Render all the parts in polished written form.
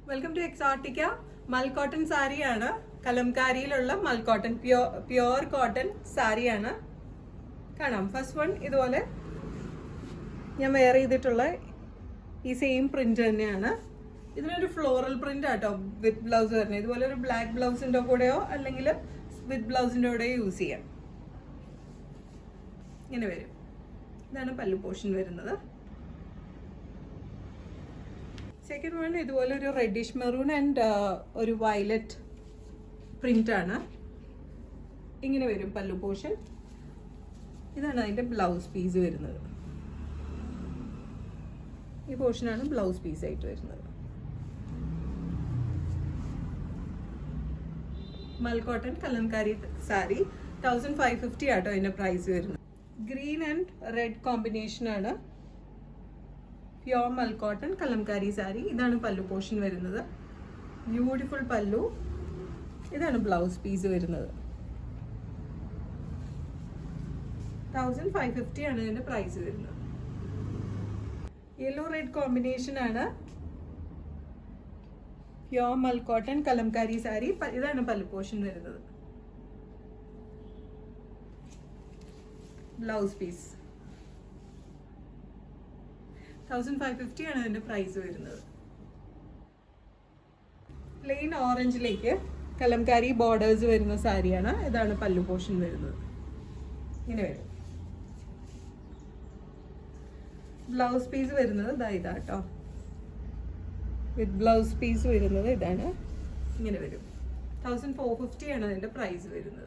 Welcome to Exotica. മൽക്കോട്ടൺ സാരിയാണ്. കലംകാരിയിലുള്ള മൽക്കോട്ടൺ pure cotton സാരിയാണ്. കാണാം. ഫസ്റ്റ് വൺ ഇതുപോലെ ഞാൻ വെയർ ചെയ്തിട്ടുള്ള ഈ സെയിം പ്രിന്റ് തന്നെയാണ്. ഇതിനൊരു ഫ്ലോറൽ പ്രിന്റ് ആട്ടോ വിത്ത് ബ്ലൗസ് വരുന്നത്. ഇതുപോലെ ഒരു ബ്ലാക്ക് ബ്ലൗസിൻ്റെ കൂടെയോ അല്ലെങ്കിൽ വിത്ത് ബ്ലൗസിൻ്റെ കൂടെയോ യൂസ് ചെയ്യാം. ഇങ്ങനെ വരും. ഇതാണ് പല്ലു പോർഷൻ വരുന്നത്. സെക്കൻഡ് വൺ ഇതുപോലെ ഒരു റെഡിഷ് മെറൂൺ ആൻഡ് ഒരു വയലറ്റ് പ്രിന്റ് ആണ്. ഇങ്ങനെ വരും പല്ലു പോർഷൻ. ഇതാണ് അതിൻ്റെ ബ്ലൗസ് പീസ് വരുന്നത്. ഈ പോർഷനാണ് ബ്ലൗസ് പീസ് ആയിട്ട് വരുന്നത്. മൽക്കോട്ടൺ കലംകാരി സാരി 1550 ആട്ടോ അതിൻ്റെ പ്രൈസ് വരുന്നത്. ഗ്രീൻ ആൻഡ് റെഡ് കോമ്പിനേഷൻ ആണ്. പ്യോർ മൽക്കോട്ടൺ കലംകാരി സാരി. ഇതാണ് പല്ലു പോർഷൻ വരുന്നത്. ബ്യൂട്ടിഫുൾ പല്ലു. ഇതാണ് ബ്ലൗസ് പീസ് വരുന്നത്. 1550 ആണ് ഇതിന്റെ പ്രൈസ് വരുന്നത്. യെല്ലോ റെഡ് കോമ്പിനേഷൻ ആണ്. പ്യോർ മൽക്കോട്ടൺ കലംകാരി സാരി. ഇതാണ് പല്ലു പോർഷൻ വരുന്നത്. ബ്ലൗസ് പീസ് 1550 ആണ് ഇതിന്റെ പ്രൈസ് വരുന്നത്. പ്ലെയിൻ ഓറഞ്ചിലേക്ക് കലംകാരി ബോർഡേഴ്സ് വരുന്ന സാരിയാണ്. ഇതാണ് പല്ലു പോർഷൻ വരുന്നത്. ഇങ്ങനെ വരും. ബ്ലൗസ് പീസ് വരുന്നത് ഇതാട്ടോ. വിത്ത് ബ്ലൗസ് പീസ് വരുന്നത് ഇതാണ്. ഇങ്ങനെ വരും. 1450 ആണ് അതിന്റെ പ്രൈസ് വരുന്നത്.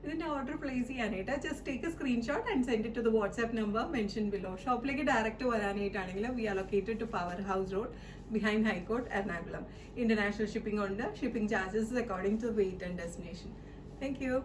ഇതിന്റെ ഓർഡർ പ്ലേസ് ചെയ്യാനായിട്ട് just take a screenshot and send it to the WhatsApp number mention below. ഷോപ്പിലേക്ക് ഡയറക്റ്റ് വരാനായിട്ടാണെങ്കിൽ we are located to power house road behind high court Ernakulam. International shipping ഉണ്ട്. Shipping charges according to weight and destination. Thank U.